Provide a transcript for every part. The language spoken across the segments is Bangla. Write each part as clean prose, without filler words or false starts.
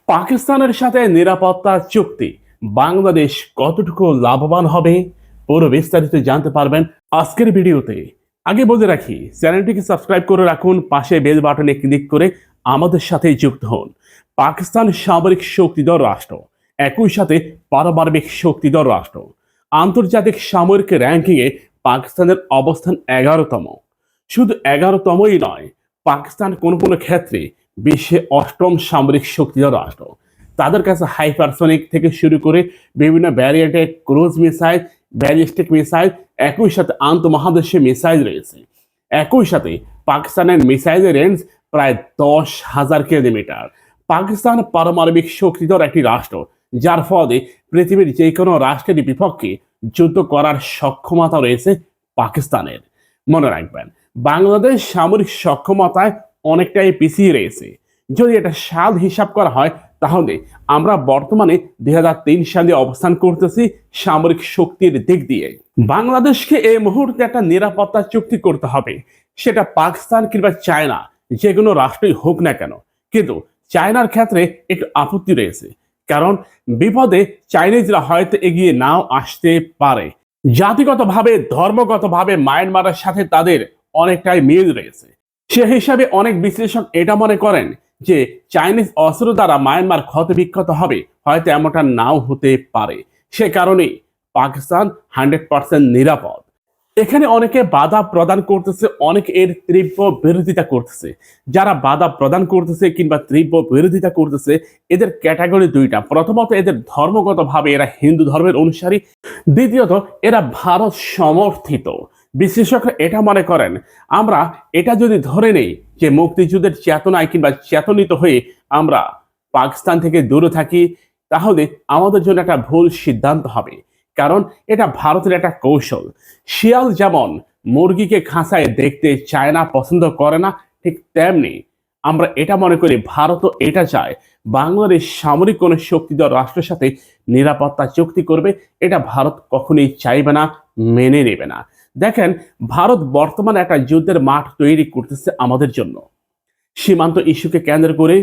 পাকিস্তানের সাথে নিরাপত্তা চুক্তি বাংলাদেশ কতটুকু লাভবান হবে পুরো বিস্তারিত জানতে পারবেন আজকের ভিডিওতে। আগে বলে রাখি, চ্যানেলটিকে সাবস্ক্রাইব করে রাখুন, পাশে বেল বাটনে ক্লিক করে আমাদের সাথে যুক্ত হন। পাকিস্তান সামরিক শক্তিধর রাষ্ট্র, একই সাথে পারমাণবিক শক্তিধর রাষ্ট্র। আন্তর্জাতিক সামরিক র্যাঙ্কিংয়ে পাকিস্তানের অবস্থান 11তম। শুধু 11তমই নয়, পাকিস্তান কোনো কোনো ক্ষেত্রে বিশ্বে 8ম সামরিক শক্তিধর রাষ্ট্র। তাদের কাছে হাইপারসনিক থেকে শুরু করে বিভিন্ন ব্যারিয়ারের ক্রুজ মিসাইল, ব্যালিস্টিক মিসাইল, একই সাথে আন্তঃমহাদেশীয় মিসাইল রয়েছে। একই সাথে পাকিস্তানের মিসাইলের রেঞ্জ প্রায় 10,000 কিলোমিটার। পাকিস্তান পারমাণবিক শক্তিধর একটি রাষ্ট্র, যার ফলে পৃথিবীর যে কোনো রাষ্ট্রের বিপক্ষে যুদ্ধ করার সক্ষমতা রয়েছে পাকিস্তানের। মনে রাখবেন, বাংলাদেশ সামরিক সক্ষমতায় অনেকটাই পিছিয়ে রয়েছে। যদি এটা সাল হিসাব করা হয়, তাহলে আমরা বর্তমানে 2003 সালে অবস্থান করতেছি সামরিক শক্তির দিক দিয়ে। বাংলাদেশকে এই মুহূর্তে একটা নিরাপত্তা চুক্তি করতে হবে, সেটা পাকিস্তান কিংবা চায়না, যে কোনো রাষ্ট্রই হোক না কেন। কিন্তু চায়নার ক্ষেত্রে একটু আপত্তি রয়েছে, কারণ বিপদে চাইনিজরা হয়তো এগিয়ে নাও আসতে পারে। জাতিগতভাবে, ধর্মগতভাবে মায়ানমারের সাথে তাদের অনেকটাই মিল রয়েছে। সে হিসাবে অনেক বিশ্লেষক এটা মনে করেন যে চাইনিজ অস্ত্র দ্বারা মায়ানমার ক্ষতবিক্ষত হবে, হয়তো এমনটা নাও হতে পারে। সে কারণেই পাকিস্তান 100% নিরাপদ। এখানে অনেকে বাধা প্রদান করতেছে, অনেকে এর তীব্র বিরোধিতা করতেছে। যারা বাধা প্রদান করতেছে কিংবা তীব্র বিরোধিতা করতেছে, এদের ক্যাটাগরি দুইটা। প্রথমত, এদের ধর্মগতভাবে এরা হিন্দু ধর্মের অনুসারী। দ্বিতীয়ত, এরা ভারত সমর্থিত। বিশ্লেষকরা এটা মনে করেন, আমরা এটা যদি ধরে নেই যে মুক্তিযুদ্ধের চেতনায় কিংবা চেতনিত হয়ে আমরা পাকিস্তান থেকে দূরে থাকি, তাহলে আমাদের জন্য একটা ভুল সিদ্ধান্ত হবে। কারণ এটা ভারতের একটা কৌশল। শিয়াল যেমন মুরগিকে খাঁচায় দেখতে চায় না, পছন্দ করে না, ঠিক তেমনি আমরা এটা মনে করি ভারতও এটা চায় বাংলাদেশ সামরিক কোনো শক্তিধর রাষ্ট্রের সাথে নিরাপত্তা চুক্তি করবে। এটা ভারত কখনোই চাইবে না, মেনে নেবে না। দেখেন, ভারত বর্তমানে একটা যুদ্ধের মাঠ তৈরি করতেছে আমাদের জন্য। সীমান্ত ইস্যুকে কেন্দ্র করে,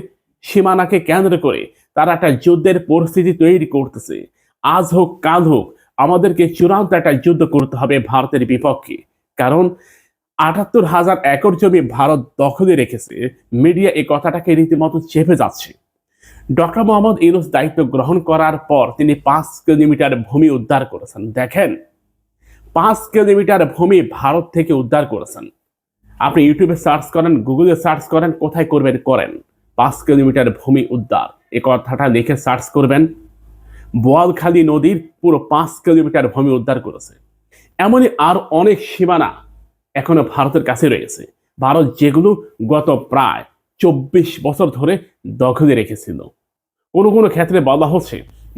সীমানাকে কেন্দ্র করে তারা একটা যুদ্ধের পরিস্থিতি তৈরি করতেছে। আজ হোক কাল হোক আমাদেরকে চূড়ান্ত একটা যুদ্ধ করতে হবে ভারতের বিপক্ষে। কারণ 78,000 একর জমি ভারত দখলে রেখেছে। মিডিয়া এই কথাটাকে রীতিমতো চেপে যাচ্ছে। ডক্টর মোহাম্মদ ইউনূস দায়িত্ব গ্রহণ করার পর তিনি 5 কিলোমিটার ভূমি উদ্ধার করেছেন। দেখেন, 5 কিলোমিটার ভূমি ভারত থেকে উদ্ধার করেছেন। আপনি ইউটিউবে সার্চ করেন, গুগলে সার্চ করেন, কোথায় করবেন করেন, 5 কিলোমিটার ভূমি উদ্ধার এই কথাটা লিখে সার্চ করবেন। বোয়ালখালী নদীর পুরো 5 কিলোমিটার ভূমি উদ্ধার করেছে। এমনই আর অনেক সীমানা এখনো ভারতের কাছে রয়েছে, ভারত যেগুলো গত প্রায় 24 বছর ধরে দখলে রেখেছিল। কোনো কোনো ক্ষেত্রে বলা হচ্ছে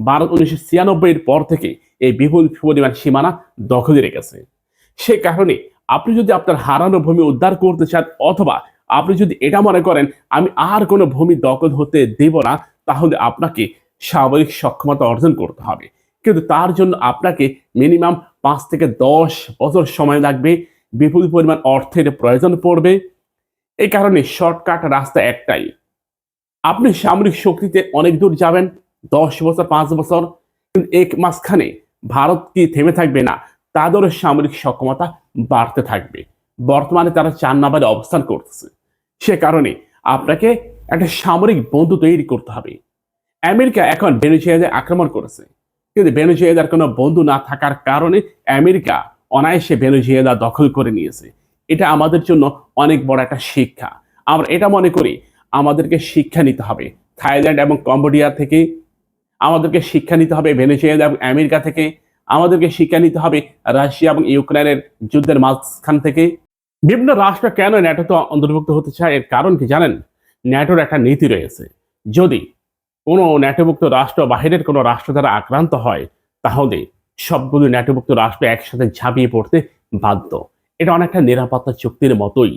ভারত 1996 পর থেকে এই বিপুল পরিমাণ সীমানা দখলে রেখেছে। সে কারণে আপনি যদি আপনার হারানো ভূমি উদ্ধার করতে চান, অথবা আপনি যদি এটা মনে করেন আমি আর কোনো ভূমি দখল হতে দেব না, তাহলে আপনাকে সামরিক সক্ষমতা অর্জন করতে হবে। কিন্তু তার জন্য আপনাকে মিনিমাম 5 থেকে 10 বছর সময় লাগবে, বিপুল পরিমাণ অর্থের প্রয়োজন পড়বে। এই কারণে শর্টকাট রাস্তা একটাই, আপনি সামরিক শক্তিতে অনেক দূর যাবেন, 10 বছর, 5 বছর, কিন্তু এক মাঝখানে ভারত কি থেমে থাকবে না, তাদেরও সামরিক সক্ষমতা বাড়তে থাকবে। বর্তমানে তারা 4 নম্বরে অবস্থান করতেছে। সে কারণে আপনাকে একটা সামরিক বন্ধু তৈরি করতে হবে। আমেরিকা এখন ভেনেজুয়েলায় আক্রমণ করেছে, কিন্তু ভেনেজুয়েলার কোনো বন্ধু না থাকার কারণে আমেরিকা অনায়াসে ভেনেজুয়েলা দখল করে নিয়েছে। এটা আমাদের জন্য অনেক বড় একটা শিক্ষা। আমরা এটা মনে করি আমাদেরকে শিক্ষা নিতে হবে থাইল্যান্ড এবং কম্বোডিয়া থেকে, আমাদেরকে শিক্ষা নিতে হবে ভেনেজুয়েলা এবং আমেরিকা থেকে, আমাদেরকে শিক্ষা নিতে হবে রাশিয়া এবং ইউক্রেনের যুদ্ধের মাঝখান থেকে। বিভিন্ন রাষ্ট্র কেন ন্যাটোতে অন্তর্ভুক্ত হতে চায়, এর কারণ কি জানেন? ন্যাটোর একটা নীতি রয়েছে, যদি কোনো ন্যাটোভুক্ত রাষ্ট্র বাহিরের কোনো রাষ্ট্র দ্বারা আক্রান্ত হয়, তাহলে সবগুলো ন্যাটোভুক্ত রাষ্ট্র একসাথে ঝাঁপিয়ে পড়তে বাধ্য। এটা অনেকটা নিরাপত্তা চুক্তির মতোই।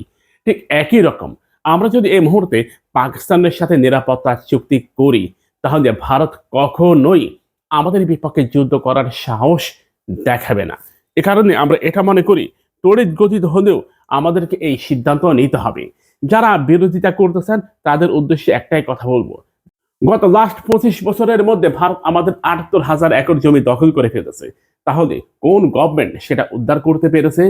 ঠিক একই রকম আমরা যদি এই মুহূর্তে পাকিস্তানের সাথে নিরাপত্তা চুক্তি করি, তাহলে ভারত কখনোই আমাদের বিপক্ষে যুদ্ধ করার সাহস দেখাবে না। এ কারণে আমরা এটা মনে করি তড়িৎ গতিতে হলেও আমাদেরকে এই সিদ্ধান্ত নিতে হবে। যারা বিরোধিতা করতেছেন তাদের উদ্দেশ্যে একটাই কথা বলবো, গত লাস্ট 25 বছরের মধ্যে ভারত আমাদের 78,000 একর জমি দখল করে ফেলেছে। তাহলে কোন গভর্নমেন্ট সেটা উদ্ধার করতে পেরেছে?